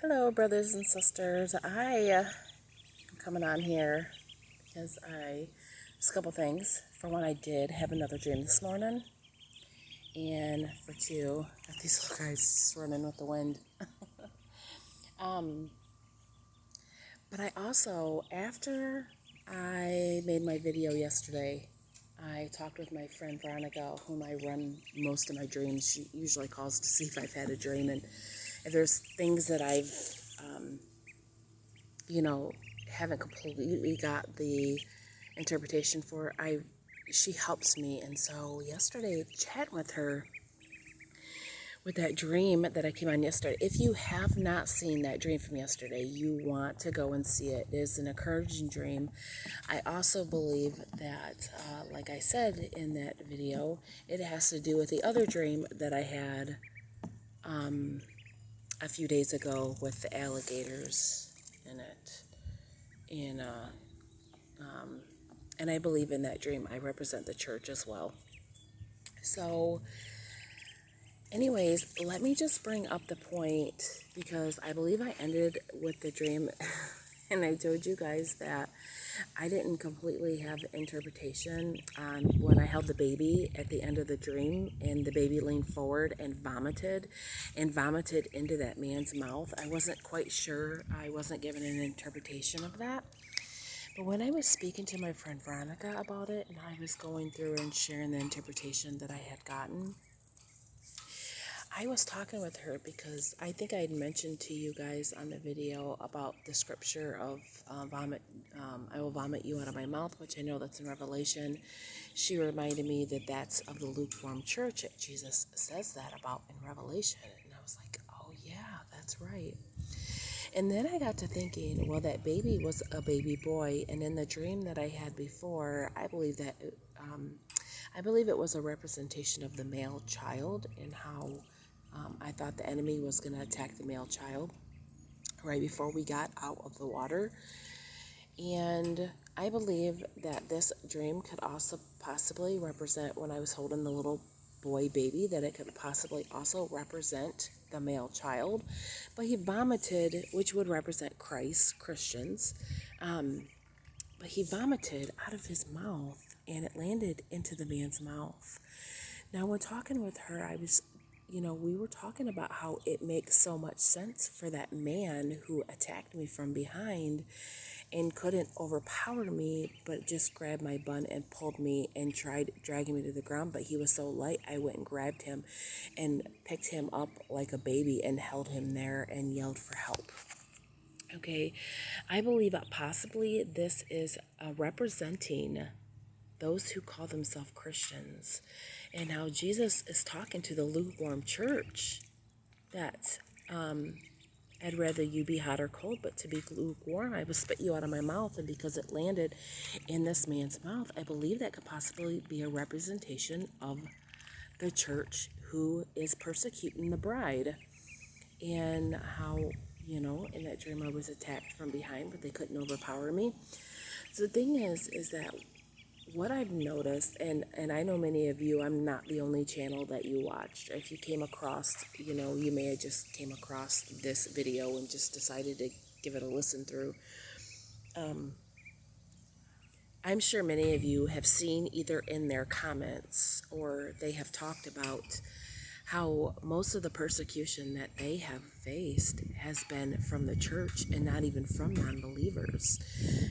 Hello, brothers and sisters. I am coming on here because just a couple things. For one, I did have another dream this morning, and for two, got these little guys just running with the wind. Um, but I also, after I made my video yesterday, I talked with my friend Veronica, whom I run most of my dreams. She usually calls to see if I've had a dream, and if there's things that I've um, you know, haven't completely got the interpretation for, she helps me. And so yesterday, chatting with her with that dream that I came on yesterday. If you have not seen that dream from yesterday, you want to go and see it. It is an encouraging dream. I also believe that, like I said in that video, it has to do with the other dream that I had a few days ago with the alligators in it. And and I believe in that dream. I represent the church as well. So, anyways, let me just bring up the point because I believe I ended with the dream and I told you guys that I didn't completely have interpretation on when I held the baby at the end of the dream and the baby leaned forward and vomited into that man's mouth. I wasn't quite sure. I wasn't given an interpretation of that. But when I was speaking to my friend Veronica about it, and I was going through and sharing the interpretation that I had gotten, I was talking with her because I think I had mentioned to you guys on the video about the scripture of I will vomit you out of my mouth, which I know that's in Revelation. She reminded me that that's of the lukewarm church that Jesus says that about in Revelation. And I was like, oh yeah, that's right. And then I got to thinking, well, that baby was a baby boy, and in the dream that I had before, um, I believe it was a representation of the male child and how I thought the enemy was going to attack the male child right before we got out of the water. And I believe that this dream could also possibly represent when I was holding the little boy baby, that it could possibly also represent the male child. But he vomited, which would represent Christ, Christians. But he vomited out of his mouth and it landed into the man's mouth. Now, when talking with her, we were talking about how it makes so much sense for that man who attacked me from behind and couldn't overpower me, but just grabbed my bun and pulled me and tried dragging me to the ground. But he was so light, I went and grabbed him and picked him up like a baby and held him there and yelled for help. Okay, I believe that possibly this is representing those who call themselves Christians and how Jesus is talking to the lukewarm church that I'd rather you be hot or cold, but to be lukewarm, I will spit you out of my mouth. And because it landed in this man's mouth, I believe that could possibly be a representation of the church who is persecuting the bride. And how, in that dream I was attacked from behind, but they couldn't overpower me. So the thing is that what I've noticed, and I know many of you, I'm not the only channel that you watched. If you came across, you may have just came across this video and just decided to give it a listen through. I'm sure many of you have seen either in their comments or they have talked about how most of the persecution that they have faced has been from the church and not even from non-believers,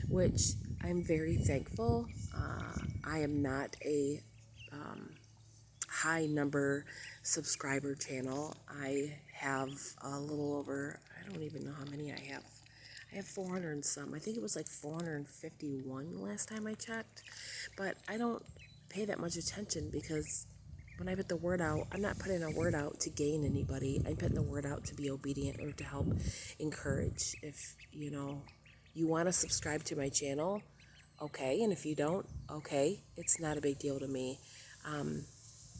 which I'm very thankful. I am not a high number subscriber channel. I have a little over, I don't even know how many I have. I have 400 and some. I think it was like 451 last time I checked. But I don't pay that much attention because when I put the word out, I'm not putting a word out to gain anybody. I'm putting the word out to be obedient or to help encourage. If, you want to subscribe to my channel, okay. And if you don't, okay. It's not a big deal to me.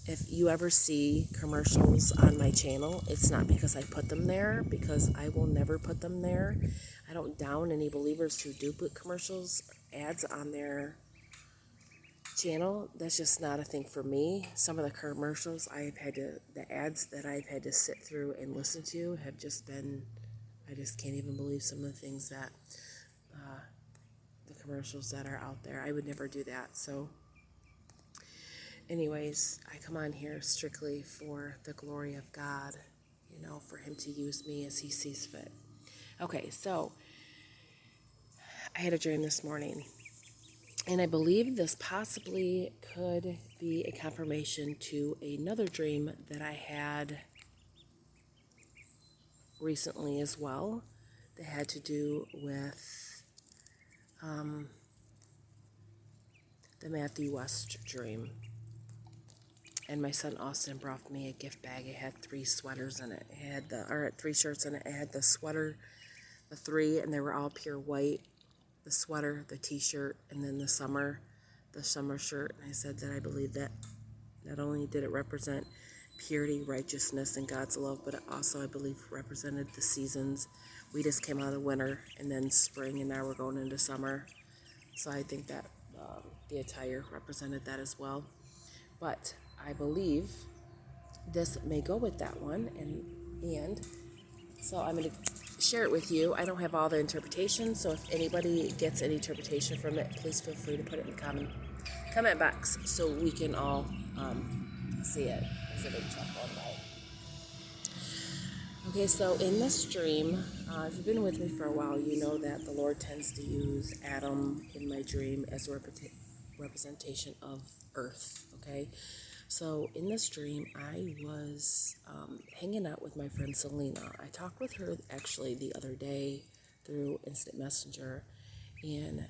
If you ever see commercials on my channel, it's not because I put them there, because I will never put them there. I don't down any believers who do put commercials, ads on their channel. That's just not a thing for me. Some of the commercials the ads that I've had to sit through and listen to have just been, I just can't even believe some of the things that the commercials that are out there. I would never do that. So anyways, I come on here strictly for the glory of God, for him to use me as he sees fit. Okay, so I had a dream this morning, and I believe this possibly could be a confirmation to another dream that I had recently as well, that had to do with the Matthew West dream. And my son Austin brought me a gift bag. It had 3 sweaters in it. It had 3 shirts in it. It had the sweater, the 3, and they were all pure white. The sweater, the t-shirt, and then the summer shirt. And I said that I believe that not only did it represent purity, righteousness, and God's love, but it also, I believe, represented the seasons. We just came out of winter and then spring, and now we're going into summer. So I think that the attire represented that as well. But I believe this may go with that one, and so I'm going to share it with you. I don't have all the interpretation, so if anybody gets any interpretation from it, please feel free to put it in the comment box so we can all see it. There's a big truck going by. Okay, so in this dream, if you've been with me for a while, you know that the Lord tends to use Adam in my dream as a representation of earth, okay? So in this dream, I was hanging out with my friend Selena. I talked with her actually the other day through Instant Messenger, and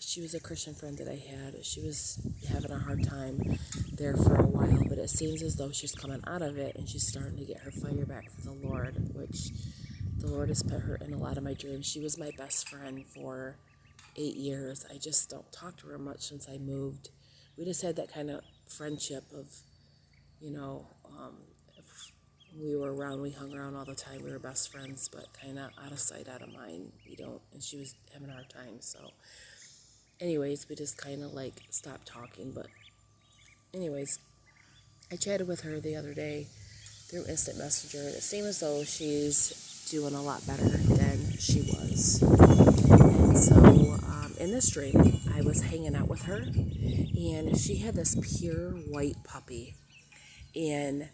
she was a Christian friend that I had. She was having a hard time there for a while, but it seems as though she's coming out of it and she's starting to get her fire back to the Lord, which the Lord has put her in a lot of my dreams. She was my best friend for 8 years. I just don't talk to her much since I moved. We just had that kind of friendship of, if we were around, we hung around all the time. We were best friends, but kind of out of sight, out of mind. And she was having a hard time. So anyways, we just kind of stopped talking. But anyways, I chatted with her the other day through Instant Messenger, and it seemed as though she's doing a lot better than she was. And so in this dream, I was hanging out with her, and she had this pure white puppy. And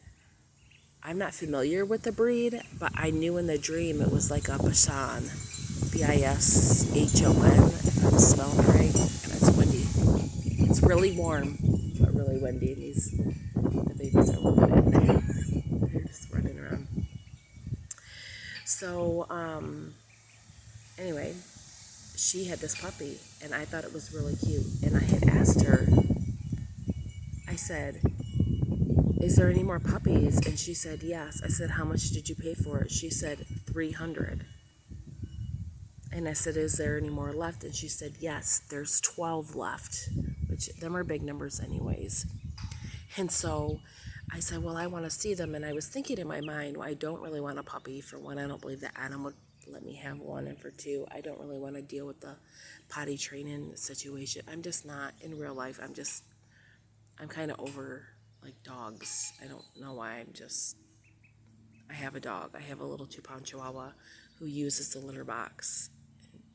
I'm not familiar with the breed, but I knew in the dream it was like a Bichon, Bishon, if I'm spelling it right. And it's windy. It's really warm, but really windy. The babies are living in. They're just running around. So, anyway, she had this puppy, and I thought it was really cute. And I had asked her, I said, is there any more puppies? And she said, yes. I said, how much did you pay for it? She said, $300. And I said, is there any more left? And she said, yes, there's 12 left, which them are big numbers anyways. And so I said, well, I want to see them. And I was thinking in my mind, well, I don't really want a puppy. For one, I don't believe that Adam would let me have one. And for 2, I don't really want to deal with the potty training situation. I'm just not, in real life, I'm kind of over dogs. I don't know why. I have a dog. I have a little 2-pound Chihuahua who uses the litter box.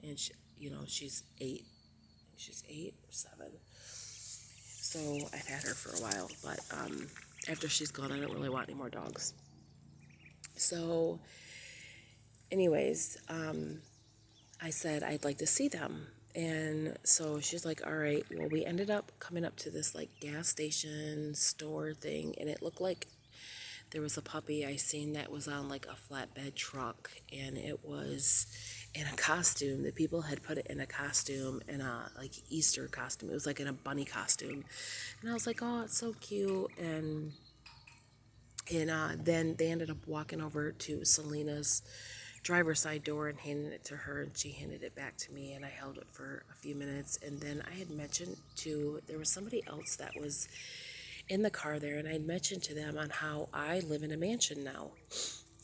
And she, she's 8. She's 8 or 7. So I've had her for a while, but after she's gone, I don't really want any more dogs. So anyways, I said I'd like to see them. And so she's like, all right. Well, we ended up coming up to this gas station store thing, and it looked like there was a puppy I seen that was on a flatbed truck, and it was in a costume. The people had put it in a costume, in a Easter costume. It was in a bunny costume, and I was like, oh, it's so cute. And then they ended up walking over to Selena's driver's side door and handing it to her, and she handed it back to me, and I held it for a few minutes. And then I had mentioned there was somebody else that was in the car there, and I'd mentioned to them on how I live in a mansion now.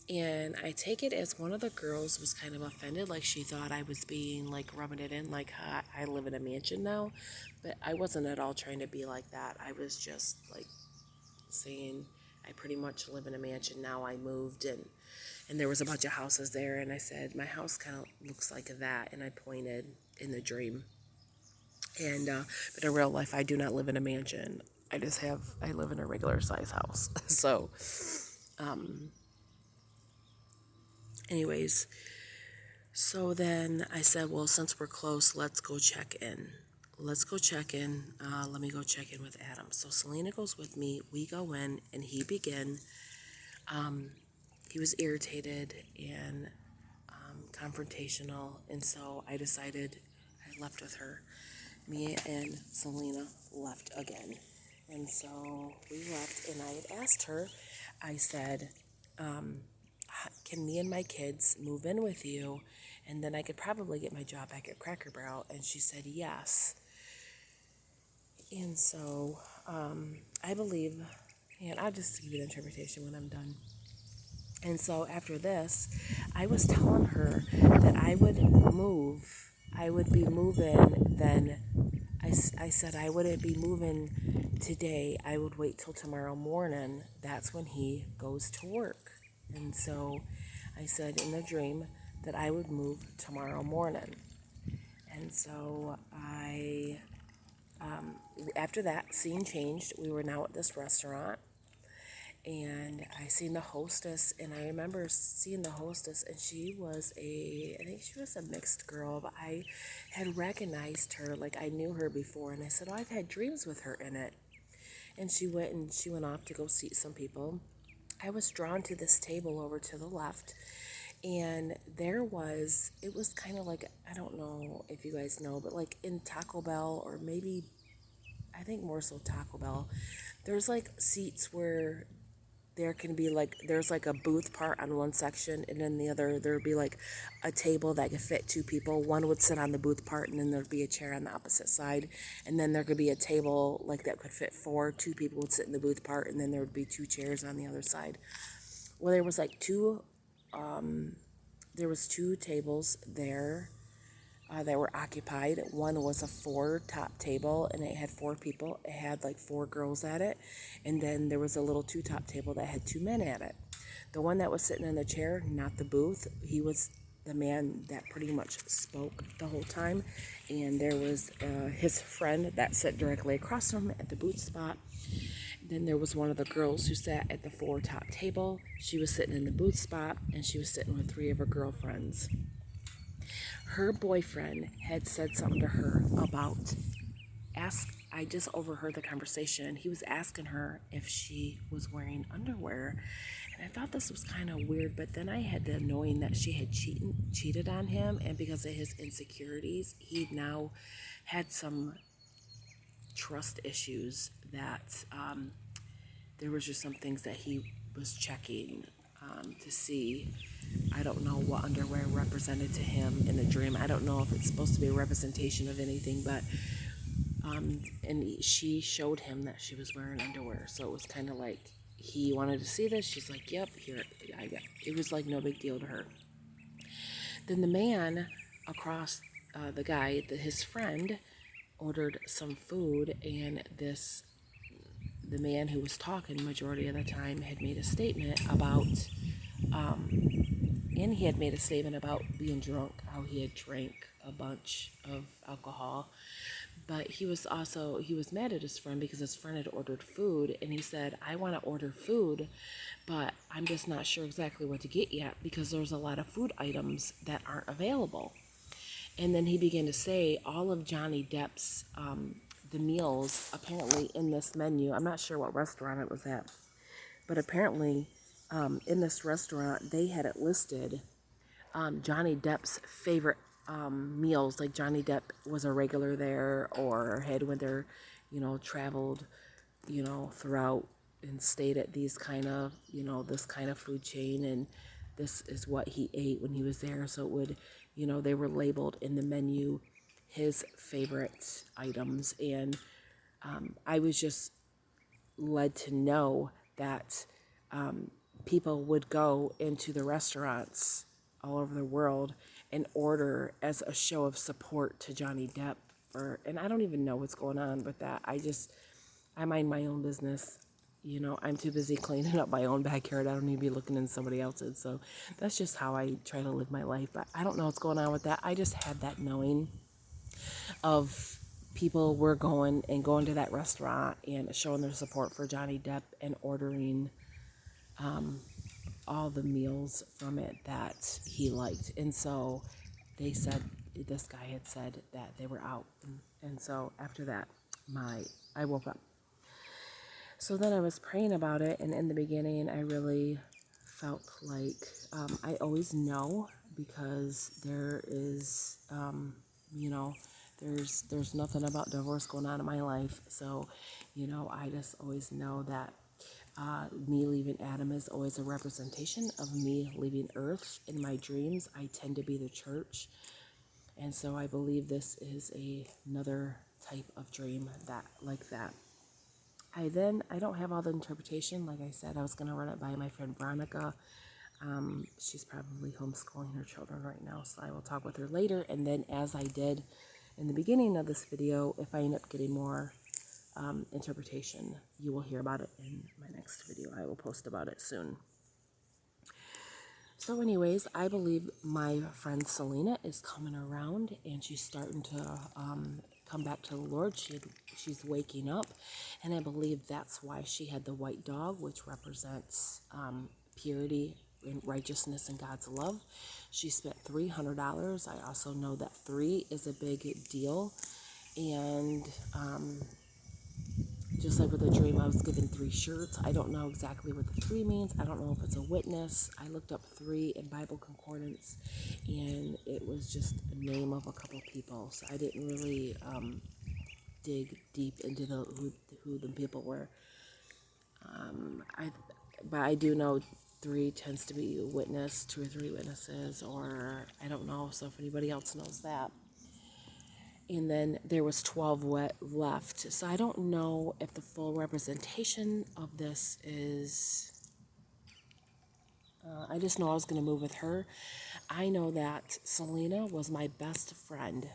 And I take it as one of the girls was kind of offended, she thought I was being rubbing it in, I live in a mansion now. But I wasn't at all trying to be like that. I was just saying I pretty much live in a mansion now. I moved, and and there was a bunch of houses there, and I said, my house kind of looks like that, and I pointed in the dream. And but in real life, I do not live in a mansion. I live in a regular size house. So, anyways, so then I said, well, since we're close, let's go check in. Let's go check in. Let me go check in with Adam. So Selena goes with me. We go in, and he began. He was irritated and confrontational, and so I decided I left with her. Me and Selena left again, and so we left. And I had asked her. I said, "Can me and my kids move in with you, and then I could probably get my job back at Cracker Barrel?" And she said yes. And so I believe, and I'll just give you the interpretation when I'm done. And so after this, I was telling her that I would move. I would be moving then. I said I wouldn't be moving today. I would wait till tomorrow morning. That's when he goes to work. And so I said in the dream that I would move tomorrow morning. And so after that, scene changed. We were now at this restaurant, and I seen the hostess, and I remember seeing the hostess, and I think she was a mixed girl, but I had recognized her, like I knew her before, and I said, oh, I've had dreams with her in it. And she went off to go seat some people. I was drawn to this table over to the left, and it was kind of like, I don't know if you guys know, but like in Taco Bell, or maybe, I think more so Taco Bell, there's like seats where there's like a booth part on one section, and then the other there would be like a table that could fit two people. One would sit on the booth part, and then there'd be a chair on the opposite side, and then there could be a table like that could fit four. Two people would sit in the booth part, and then there would be two chairs on the other side. Well, there was two tables there that were occupied. One was a four top table, and it had four people. It had like four girls at it. And then there was a little two top table that had two men at it. The one that was sitting in the chair, not the booth, he was the man that pretty much spoke the whole time. And there was his friend that sat directly across from him at the booth spot. Then there was one of the girls who sat at the four top table. She was sitting in the booth spot, and she was sitting with three of her girlfriends. Her boyfriend had said something to her about I just overheard the conversation. He was asking her if she was wearing underwear, and I thought this was kind of weird, but then I had the knowing that she had cheated on him, and because of his insecurities, he now had some trust issues that there was just some things that he was checking to see. I don't know what underwear represented to him in the dream. I don't know if it's supposed to be a representation of anything, but and she showed him that she was wearing underwear. So it was kind of like he wanted to see this. She's like, "Yep, here I got." It was like no big deal to her. Then the man across the guy, his friend, ordered some food, and the man who was talking majority of the time had made a statement about being drunk, how he had drank a bunch of alcohol. But he was mad at his friend because his friend had ordered food, and he said, I want to order food, but I'm just not sure exactly what to get yet because there's a lot of food items that aren't available. And then he began to say all of Johnny Depp's the meals apparently in this menu. I'm not sure what restaurant it was at, but apparently in this restaurant they had it listed Johnny Depp's favorite meals. Like Johnny Depp was a regular there, or had when they're, traveled, throughout and stayed at these kind of, this kind of food chain, and this is what he ate when he was there. So it would, they were labeled in the menu his favorite items, and I was just led to know that people would go into the restaurants all over the world and order as a show of support to Johnny Depp and I don't even know what's going on with that. I mind my own business. you know, I'm too busy cleaning up my own backyard. I don't need to be looking in somebody else's. So that's just how I try to live my life. But I don't know what's going on with that. I just had that knowing of people were going to that restaurant and showing their support for Johnny Depp and ordering all the meals from it that he liked. And so they said, this guy had said that they were out. And so after that, I woke up. So then I was praying about it, and in the beginning, I really felt like I always know, because there is, you know, there's nothing about divorce going on in my life. So, you know, I just always know that me leaving Adam is always a representation of me leaving Earth. In my dreams, I tend to be the church, and so I believe this is another type of dream that like that. I don't have all the interpretation. Like I said, I was going to run it by my friend Veronica. She's probably homeschooling her children right now, so I will talk with her later. And then, as I did in the beginning of this video, if I end up getting more interpretation, you will hear about it in my next video. I will post about it soon. So anyways, I believe my friend Selena is coming around, and she's starting to come back to the Lord. She's waking up, and I believe that's why she had the white dog, which represents purity and righteousness and God's love. She spent $300. I also know that 3 is a big deal, and just like with the dream, I was given 3 shirts. I don't know exactly what the 3 means. I don't know if it's a witness. I looked up 3 in Bible Concordance, and it was just a name of a couple people. So I didn't really dig deep into who the people were. But I do know 3 tends to be a witness, 2 or 3 witnesses, or I don't know. So if anybody else knows that. And then there was 12 left. So I don't know if the full representation of this is... I just know I was going to move with her. I know that Selena was my best friend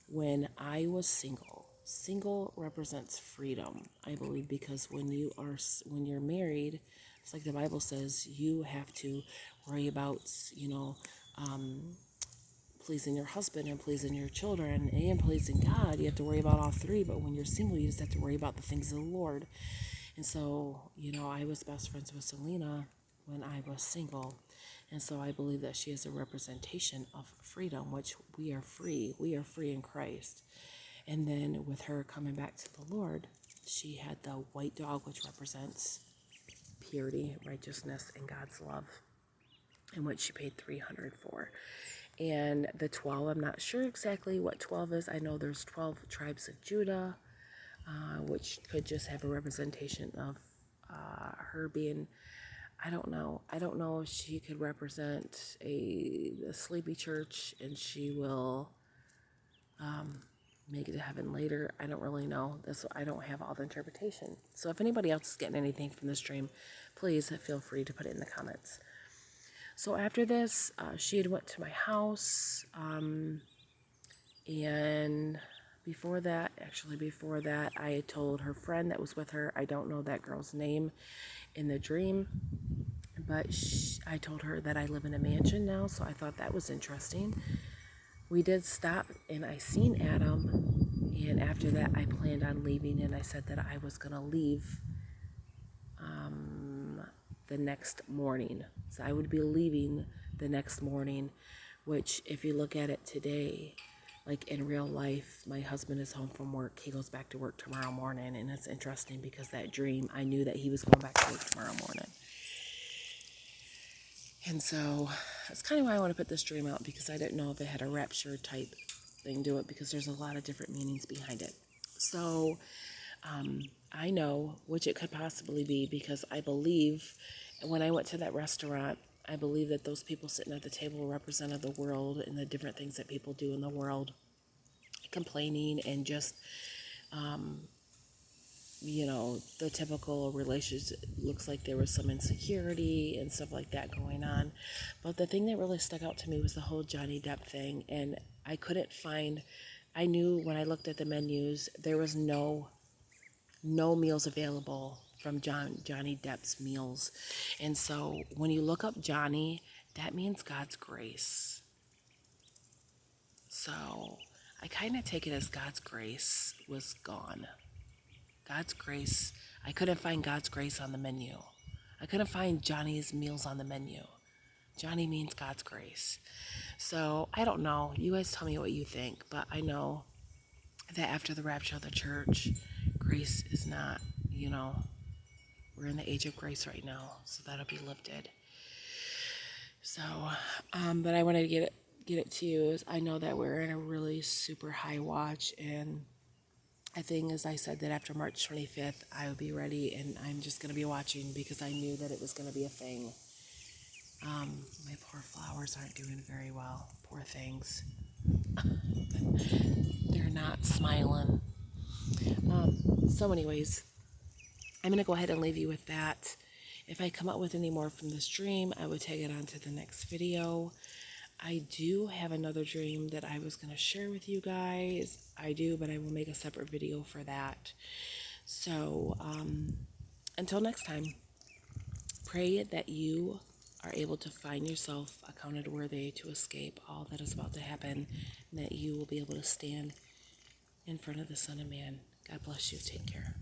when I was single. Single represents freedom, I believe, because when you're married, it's like the Bible says, you have to worry about, you know, pleasing your husband and pleasing your children and pleasing God. You have to worry about all 3, but when you're single, you just have to worry about the things of the Lord. And so, you know, I was best friends with Selena when I was single. And so I believe that she is a representation of freedom, which we are free. We are free in Christ. And then with her coming back to the Lord, she had the white dog, which represents purity, righteousness, and God's love, and what she paid $300 for. And the 12, I'm not sure exactly what 12 is. I know there's 12 tribes of Judah, which could just have a representation of her being, I don't know if she could represent a sleepy church and she will make it to heaven later. I don't really know. I don't have all the interpretation. So if anybody else is getting anything from this dream, please feel free to put it in the comments. So after this, she had went to my house, and before that, I had told her friend that was with her, I don't know that girl's name in the dream, but I told her that I live in a mansion now, so I thought that was interesting. We did stop, and I seen Adam, and after that, I planned on leaving, and I said that I was going to leave the next morning. So I would be leaving the next morning, which if you look at it today, like in real life, my husband is home from work. He goes back to work tomorrow morning, and it's interesting because that dream, I knew that he was going back to work tomorrow morning. And so that's kind of why I want to put this dream out, because I didn't know if it had a rapture type thing to it, because there's a lot of different meanings behind it. So I know which it could possibly be, because I believe when I went to that restaurant, I believe that those people sitting at the table represented the world and the different things that people do in the world, complaining and just, you know, the typical relationship. Looks like there was some insecurity and stuff like that going on. But the thing that really stuck out to me was the whole Johnny Depp thing. And I couldn't find, I knew when I looked at the menus, there was no meals available from Johnny Depp's meals. And so when you look up Johnny, that means God's grace. So I kind of take it as God's grace was gone. God's grace, I couldn't find God's grace on the menu. I couldn't find Johnny's meals on the menu. Johnny means God's grace. So I don't know. You guys tell me what you think, but I know that after the rapture of the church, grace is not, we're in the age of grace right now, so that'll be lifted. So, but I wanted to get it to you is I know that we're in a really super high watch, and I think, as I said, that after March 25th, I would be ready, and I'm just going to be watching because I knew that it was going to be a thing. My poor flowers aren't doing very well. Poor things. They're not smiling. So anyways, I'm going to go ahead and leave you with that. If I come up with any more from this dream, I would take it on to the next video. I do have another dream that I was going to share with you guys. I do, but I will make a separate video for that. So, until next time, pray that you are able to find yourself accounted worthy to escape all that is about to happen, and that you will be able to stand in front of the Son of Man. God bless you. Take care.